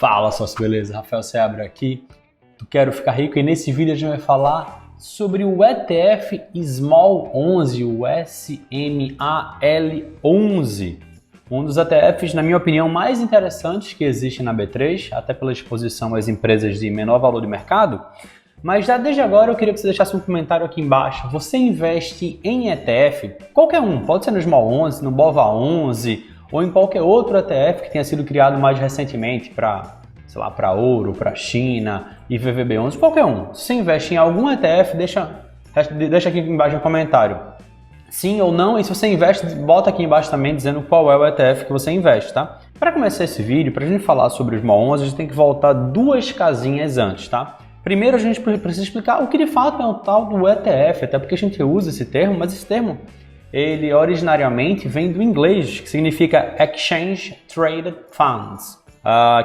Fala, sócio, beleza? Rafael Seabra aqui do Quero Ficar Rico e nesse vídeo a gente vai falar sobre o ETF Small 11, o SMAL11. Um dos ETFs, na minha opinião, mais interessantes que existe na B3, até pela exposição às empresas de menor valor de mercado. Mas já desde agora eu queria que você deixasse um comentário aqui embaixo. Você investe em ETF? Qualquer um, pode ser no Small 11, no BOVA 11 ou em qualquer outro ETF que tenha sido criado mais recentemente para, sei lá, para ouro, para China e VVB11, qualquer um. Se você investe em algum ETF, deixa aqui embaixo no comentário. Sim ou não, e se você investe, bota aqui embaixo também dizendo qual é o ETF que você investe, tá? Para começar esse vídeo, para a gente falar sobre o Small 11, a gente tem que voltar duas casinhas antes, tá? Primeiro a gente precisa explicar o que de fato é o tal do ETF, até porque a gente usa esse termo, mas esse termo ele originariamente vem do inglês, que significa Exchange Traded Funds,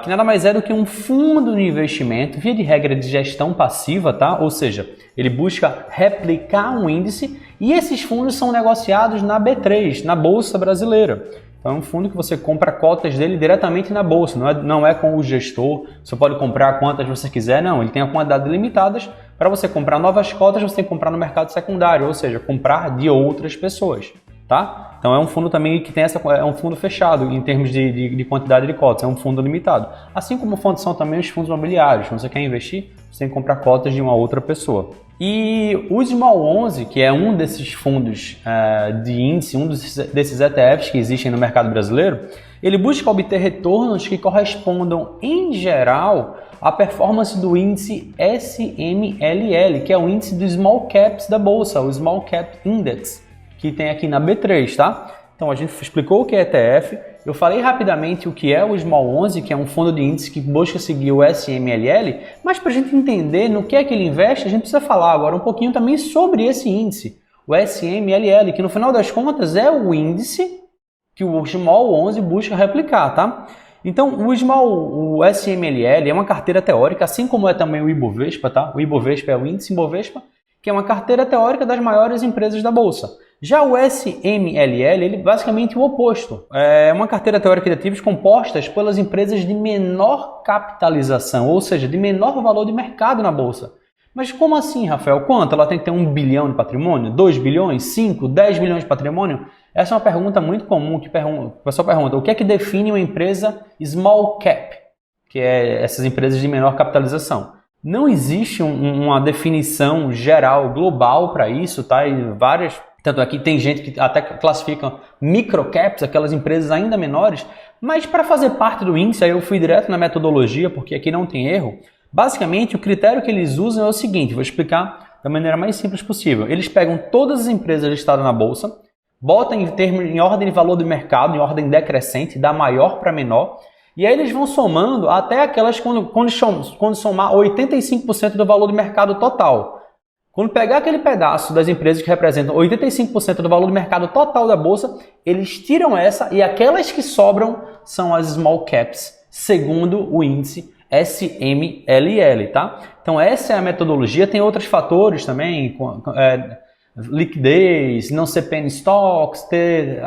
que nada mais é do que um fundo de investimento, via de regra de gestão passiva, tá? Ou seja, ele busca replicar um índice e esses fundos são negociados na B3, na Bolsa Brasileira. Então é um fundo que você compra cotas dele diretamente na bolsa, não é com o gestor, você pode comprar quantas você quiser, não, ele tem a quantidade limitadas. Para você comprar novas cotas, você tem que comprar no mercado secundário, ou seja, comprar de outras pessoas, tá? Então é um fundo também que tem é um fundo fechado em termos de quantidade de cotas, é um fundo limitado. Assim como fundos são também os fundos imobiliários, quando você quer investir, você tem que comprar cotas de uma outra pessoa. E o Small 11, que é um desses fundos de índice, um desses ETFs que existem no mercado brasileiro, ele busca obter retornos que correspondam, em geral, à performance do índice SMLL, que é o índice dos Small Caps da Bolsa, o Small Cap Index, que tem aqui na B3, tá? Então a gente explicou o que é ETF, eu falei rapidamente o que é o Small 11, que é um fundo de índice que busca seguir o SMLL, mas para a gente entender no que é que ele investe, a gente precisa falar agora um pouquinho também sobre esse índice, o SMLL, que no final das contas é o índice que o Small 11 busca replicar, tá? Então o SMLL é uma carteira teórica, assim como é também o Ibovespa, tá? O Ibovespa é o índice Ibovespa, que é uma carteira teórica das maiores empresas da Bolsa. Já o SMLL, ele é basicamente o oposto. É uma carteira teórica de ativos compostas pelas empresas de menor capitalização, ou seja, de menor valor de mercado na Bolsa. Mas como assim, Rafael? Quanto? Ela tem que ter 1 bilhão de patrimônio? 2 bilhões? 5? 10 bilhões de patrimônio? Essa é uma pergunta muito comum que o pessoal pergunta: o que é que define uma empresa small cap? Que é essas empresas de menor capitalização. Não existe uma definição geral, global para isso, tá? E tanto aqui tem gente que até classifica microcaps, aquelas empresas ainda menores, mas para fazer parte do índice, aí eu fui direto na metodologia, porque aqui não tem erro. Basicamente, o critério que eles usam é o seguinte, vou explicar da maneira mais simples possível. Eles pegam todas as empresas listadas na Bolsa, botam em ordem de valor do mercado, em ordem decrescente, da maior para menor, e aí eles vão somando até aquelas quando somar 85% do valor do mercado total. Quando pegar aquele pedaço das empresas que representam 85% do valor do mercado total da Bolsa, eles tiram essa e aquelas que sobram são as small caps, segundo o índice SMLL, tá? Então essa é a metodologia, tem outros fatores também, liquidez, não ser penny stocks, ter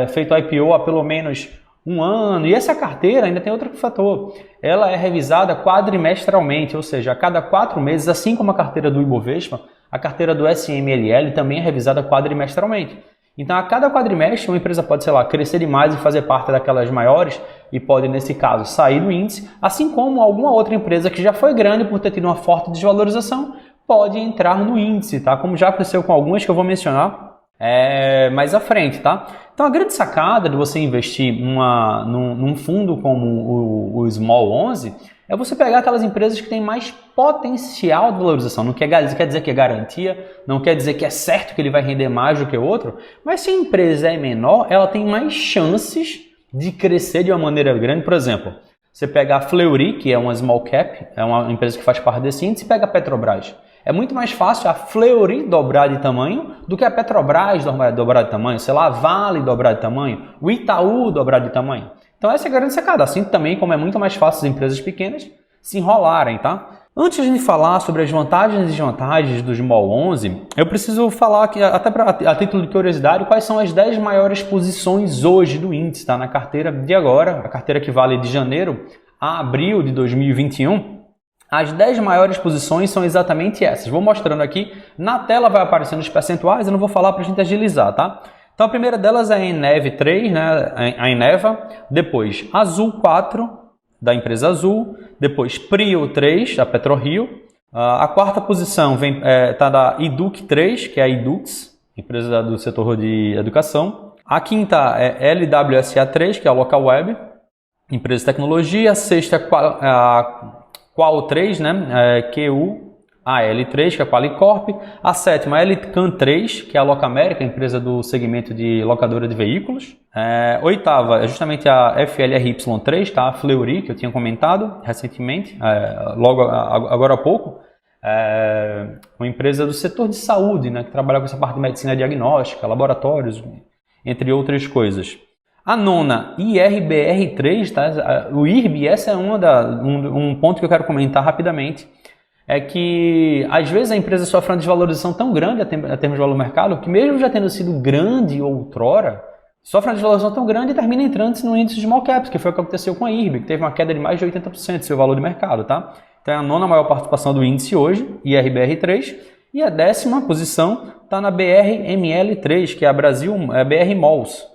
feito IPO há pelo menos um ano, e essa carteira ainda tem outro fator, ela é revisada quadrimestralmente, ou seja, a cada 4 meses, assim como a carteira do Ibovespa, a carteira do SMLL também é revisada quadrimestralmente. Então, a cada quadrimestre, uma empresa pode, sei lá, crescer demais e fazer parte daquelas maiores e pode, nesse caso, sair do índice, assim como alguma outra empresa que já foi grande por ter tido uma forte desvalorização pode entrar no índice, tá? Como já aconteceu com algumas que eu vou mencionar mais à frente, tá? Então a grande sacada de você investir num fundo como o Small 11 é você pegar aquelas empresas que têm mais potencial de valorização. Não quer dizer que é garantia, não quer dizer que é certo que ele vai render mais do que o outro, mas se a empresa é menor, ela tem mais chances de crescer de uma maneira grande. Por exemplo, você pega a Fleury, que é uma small cap, é uma empresa que faz parte desse índice, e pega a Petrobras. É muito mais fácil a Fleury dobrar de tamanho do que a Petrobras dobrar de tamanho, sei lá, a Vale dobrar de tamanho, o Itaú dobrar de tamanho. Então essa é a grande sacada, assim também como é muito mais fácil as empresas pequenas se enrolarem, tá? Antes de a gente falar sobre as vantagens e desvantagens do Small 11, eu preciso falar aqui, até a título de curiosidade, quais são as 10 maiores posições hoje do índice, tá? Na carteira de agora, a carteira que vale de janeiro a abril de 2021, as 10 maiores posições são exatamente essas. Vou mostrando aqui, na tela vai aparecendo os percentuais, eu não vou falar para a gente agilizar, tá? Então a primeira delas é a Eneve 3, né? A Eneva, depois Azul 4, da empresa Azul, depois Prio 3, da PetroRio. A quarta posição tá da Educ 3, que é a Edux, empresa do setor de educação. A quinta é LWSA 3, que é a Localweb, empresa de tecnologia. A sexta é a Qual 3, né? QUAL3, que é a Qualicorp. A sétima é a Elican 3, que é a Locamérica, empresa do segmento de locadora de veículos. Oitava é justamente a FLRY3, tá? A Fleury, que eu tinha comentado recentemente, agora há pouco. Uma empresa do setor de saúde, né? Que trabalha com essa parte de medicina diagnóstica, laboratórios, entre outras coisas. A nona, IRBR3, tá? O IRB, essa é um ponto que eu quero comentar rapidamente, é que às vezes a empresa sofre uma desvalorização tão grande a termos de valor do mercado, que mesmo já tendo sido grande outrora, sofre uma desvalorização tão grande e termina entrando no índice de small caps, que foi o que aconteceu com a IRB, que teve uma queda de mais de 80% do seu valor de mercado, tá? Então é a nona maior participação do índice hoje, IRBR3, e a 10ª posição está na BRML3, que é a BR Malls.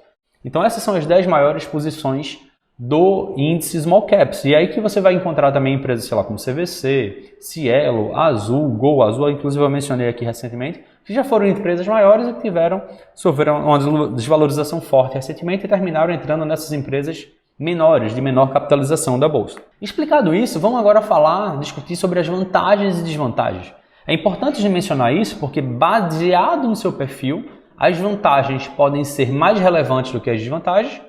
Então essas são as 10 maiores posições do índice Small Caps. E aí que você vai encontrar também empresas, sei lá, como CVC, Cielo, Azul, Gol, Azul, inclusive eu mencionei aqui recentemente, que já foram empresas maiores e que sofreram uma desvalorização forte recentemente e terminaram entrando nessas empresas menores, de menor capitalização da bolsa. Explicado isso, vamos agora discutir sobre as vantagens e desvantagens. É importante de mencionar isso porque, baseado no seu perfil, as vantagens podem ser mais relevantes do que as desvantagens,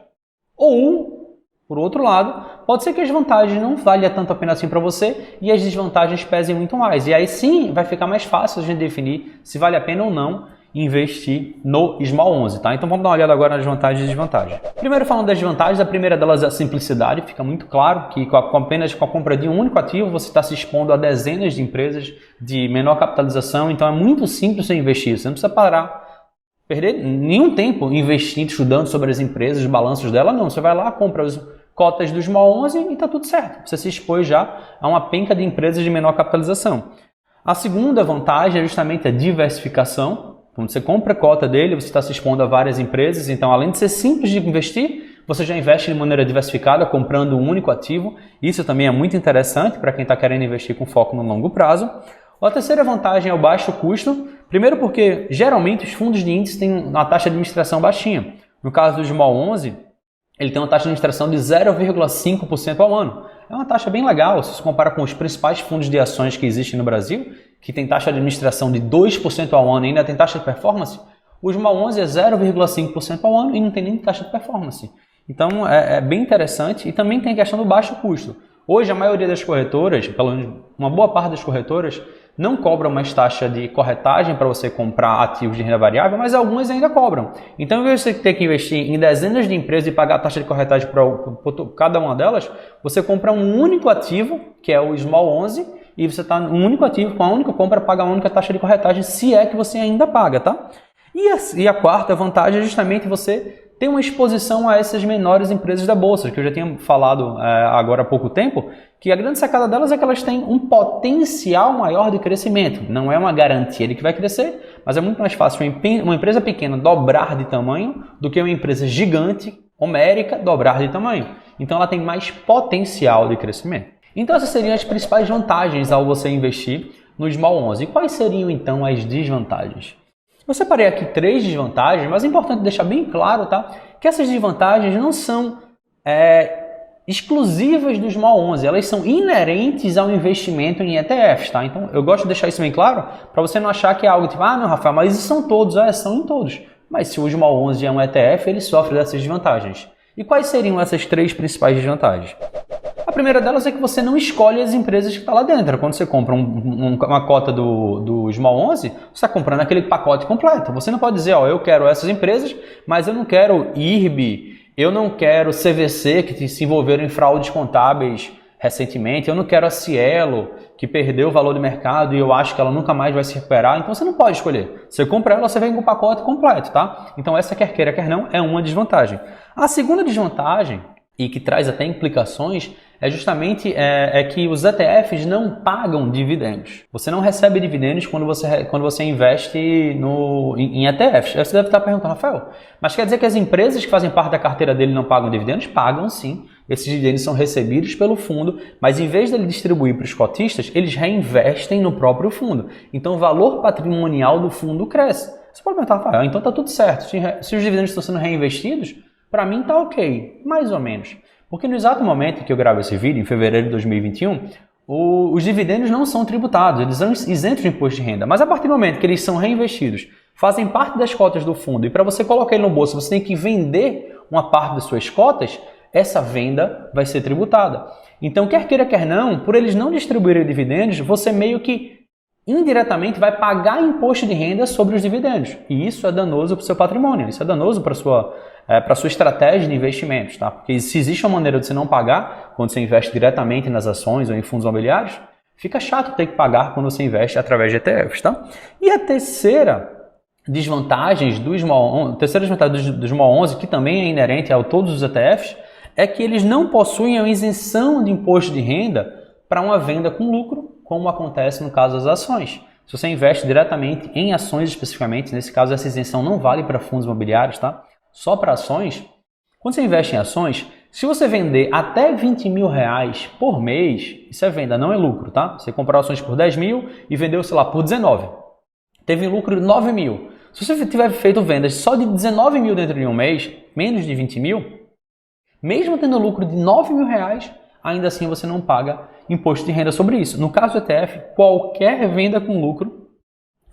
ou, por outro lado, pode ser que as vantagens não valham tanto a pena assim para você e as desvantagens pesem muito mais. E aí sim vai ficar mais fácil a gente definir se vale a pena ou não investir no Small 11, tá? Então vamos dar uma olhada agora nas vantagens e desvantagens. Primeiro, falando das vantagens, a primeira delas é a simplicidade. Fica muito claro que apenas com a compra de um único ativo você está se expondo a dezenas de empresas de menor capitalização, então é muito simples você investir. Você não precisa perder nenhum tempo investindo, estudando sobre as empresas, os balanços dela, não. Você vai lá, compra as cotas do Small 11 e está tudo certo. Você se expôs já a uma penca de empresas de menor capitalização. A segunda vantagem é justamente a diversificação. Quando você compra a cota dele, você está se expondo a várias empresas, então além de ser simples de investir, você já investe de maneira diversificada, comprando um único ativo. Isso também é muito interessante para quem está querendo investir com foco no longo prazo. A terceira vantagem é o baixo custo. Primeiro porque, geralmente, os fundos de índice têm uma taxa de administração baixinha. No caso do Small 11, ele tem uma taxa de administração de 0,5% ao ano. É uma taxa bem legal, se você compara com os principais fundos de ações que existem no Brasil, que tem taxa de administração de 2% ao ano e ainda tem taxa de performance. O Small 11 é 0,5% ao ano e não tem nem taxa de performance. Então é bem interessante e também tem a questão do baixo custo. Hoje a maioria das corretoras, pelo menos uma boa parte das corretoras, não cobram mais taxa de corretagem para você comprar ativos de renda variável, mas algumas ainda cobram. Então, em vez de você ter que investir em dezenas de empresas e pagar a taxa de corretagem para cada uma delas, você compra um único ativo, que é o Small 11, e você está um único ativo, com a única compra, paga a única taxa de corretagem, se é que você ainda paga, tá? E a quarta vantagem é justamente você ter uma exposição a essas menores empresas da bolsa, que eu já tinha falado agora há pouco tempo, que a grande sacada delas é que elas têm um potencial maior de crescimento. Não é uma garantia de que vai crescer, mas é muito mais fácil uma empresa pequena dobrar de tamanho do que uma empresa gigante, homérica, dobrar de tamanho. Então ela tem mais potencial de crescimento. Então essas seriam as principais vantagens ao você investir no Small 11. E quais seriam então as desvantagens? Eu separei aqui 3 desvantagens, mas é importante deixar bem claro, tá? Que essas desvantagens não são exclusivas do Small 11, elas são inerentes ao investimento em ETFs, tá? Então eu gosto de deixar isso bem claro para você não achar que é algo tipo, não, Rafael, mas isso são todos, são em todos. Mas se o Small 11 é um ETF, ele sofre dessas desvantagens. E quais seriam essas 3 principais desvantagens? A primeira delas é que você não escolhe as empresas que estão lá dentro. Quando você compra uma cota do Small 11, você está comprando aquele pacote completo. Você não pode dizer, eu quero essas empresas, mas eu não quero IRB, eu não quero CVC, que se envolveram em fraudes contábeis recentemente, eu não quero a Cielo, que perdeu o valor de mercado e eu acho que ela nunca mais vai se recuperar. Então você não pode escolher. Você compra ela, você vem com o pacote completo, tá? Então essa quer queira, quer não, é uma desvantagem. A segunda desvantagem e que traz até implicações, é justamente que os ETFs não pagam dividendos. Você não recebe dividendos quando você investe em ETFs. Aí você deve estar perguntando, Rafael, mas quer dizer que as empresas que fazem parte da carteira dele não pagam dividendos? Pagam sim. Esses dividendos são recebidos pelo fundo, mas em vez dele distribuir para os cotistas, eles reinvestem no próprio fundo. Então o valor patrimonial do fundo cresce. Você pode perguntar, Rafael, então está tudo certo. Se os dividendos estão sendo reinvestidos, para mim está ok, mais ou menos. Porque no exato momento que eu gravo esse vídeo, em fevereiro de 2021, os dividendos não são tributados, eles são isentos de imposto de renda. Mas a partir do momento que eles são reinvestidos, fazem parte das cotas do fundo, e para você colocar ele no bolso, você tem que vender uma parte das suas cotas, essa venda vai ser tributada. Então, quer queira, quer não, por eles não distribuírem dividendos, você meio que indiretamente vai pagar imposto de renda sobre os dividendos. E isso é danoso para o seu patrimônio, isso é danoso para a sua estratégia de investimentos, tá? Porque se existe uma maneira de você não pagar quando você investe diretamente nas ações ou em fundos imobiliários, fica chato ter que pagar quando você investe através de ETFs, tá? E a terceira desvantagem do Small 11, que também é inerente a todos os ETFs, é que eles não possuem a isenção de imposto de renda para uma venda com lucro, como acontece no caso das ações. Se você investe diretamente em ações especificamente, nesse caso essa isenção não vale para fundos imobiliários, tá? Só para ações. Quando você investe em ações, se você vender até 20 mil reais por mês, isso é venda, não é lucro, tá? Você comprou ações por 10 mil e vendeu, sei lá, por 19. Teve lucro de 9 mil. Se você tiver feito vendas só de 19 mil dentro de um mês, menos de 20 mil, mesmo tendo lucro de 9 mil reais, ainda assim você não paga imposto de renda sobre isso. No caso do ETF, qualquer venda com lucro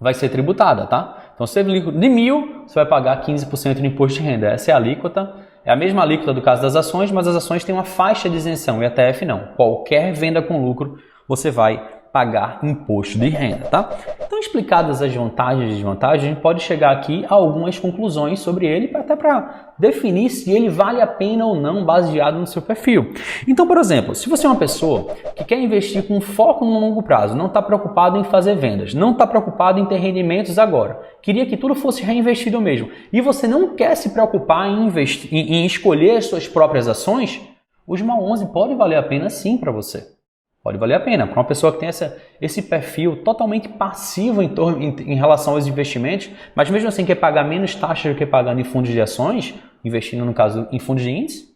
vai ser tributada, tá? Então, se teve lucro de 1.000, você vai pagar 15% de imposto de renda. Essa é a alíquota. É a mesma alíquota do caso das ações, mas as ações têm uma faixa de isenção e ETF não. Qualquer venda com lucro, você vai pagar imposto de renda, tá? Então, explicadas as vantagens e desvantagens, a gente pode chegar aqui a algumas conclusões sobre ele, até para definir se ele vale a pena ou não, baseado no seu perfil. Então, por exemplo, se você é uma pessoa que quer investir com foco no longo prazo, não está preocupado em fazer vendas, não está preocupado em ter rendimentos agora, queria que tudo fosse reinvestido mesmo, e você não quer se preocupar em escolher as suas próprias ações, o Small 11 pode valer a pena sim para você. Pode valer a pena. Para uma pessoa que tem esse perfil totalmente passivo em relação aos investimentos, mas mesmo assim quer pagar menos taxa do que pagando em fundos de ações, investindo no caso em fundos de índice,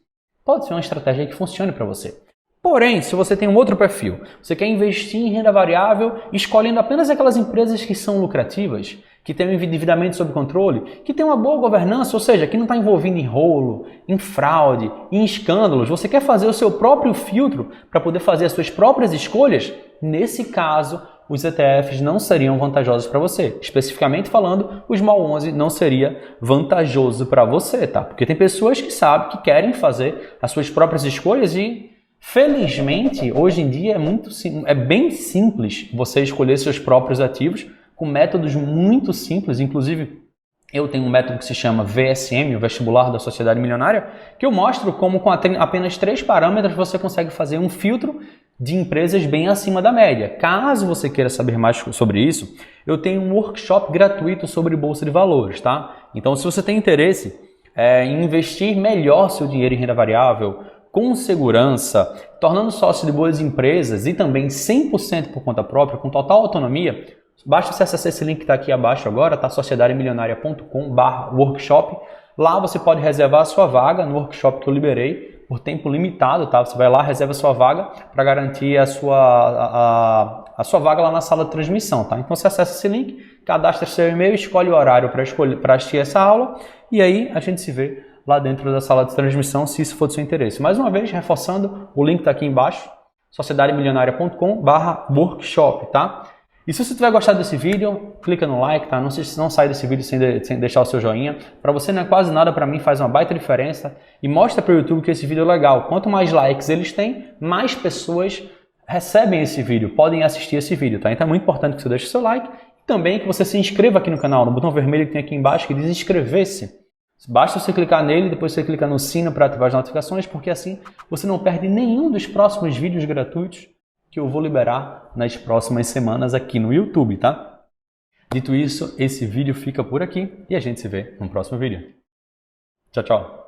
pode ser uma estratégia que funcione para você. Porém, se você tem um outro perfil, você quer investir em renda variável escolhendo apenas aquelas empresas que são lucrativas, que têm um endividamento sob controle, que tem uma boa governança, ou seja, que não está envolvido em rolo, em fraude, em escândalos, você quer fazer o seu próprio filtro para poder fazer as suas próprias escolhas, nesse caso, os ETFs não seriam vantajosos para você. Especificamente falando, o Small 11 não seria vantajoso para você, tá? Porque tem pessoas que sabem que querem fazer as suas próprias escolhas e, felizmente, hoje em dia é bem simples você escolher seus próprios ativos com métodos muito simples. Inclusive, eu tenho um método que se chama VSM, o Vestibular da Sociedade Milionária, que eu mostro como com apenas 3 parâmetros você consegue fazer um filtro de empresas bem acima da média. Caso você queira saber mais sobre isso, eu tenho um workshop gratuito sobre Bolsa de Valores, tá? Então, se você tem interesse em investir melhor seu dinheiro em renda variável, com segurança, tornando sócio de boas empresas e também 100% por conta própria, com total autonomia, basta você acessar esse link que está aqui abaixo agora, tá? sociedademilionaria.com/workshop. Lá você pode reservar a sua vaga no workshop que eu liberei por tempo limitado, tá? Você vai lá, reserva a sua vaga para garantir a sua vaga lá na sala de transmissão, tá? Então você acessa esse link, cadastra seu e-mail, escolhe o horário para assistir essa aula e aí a gente se vê lá dentro da sala de transmissão, se isso for do seu interesse. Mais uma vez, reforçando, o link está aqui embaixo, sociedademilionaria.com/workshop, tá? E se você tiver gostado desse vídeo, clica no like, tá? Não sai desse vídeo sem deixar o seu joinha. Para você não é quase nada, para mim faz uma baita diferença. E mostra para o YouTube que esse vídeo é legal. Quanto mais likes eles têm, mais pessoas recebem esse vídeo, podem assistir esse vídeo, tá? Então é muito importante que você deixe o seu like e também que você se inscreva aqui no canal, no botão vermelho que tem aqui embaixo que diz inscrever-se. Basta você clicar nele, depois você clica no sino para ativar as notificações, porque assim você não perde nenhum dos próximos vídeos gratuitos que eu vou liberar nas próximas semanas aqui no YouTube, tá? Dito isso, esse vídeo fica por aqui e a gente se vê no próximo vídeo. Tchau, tchau!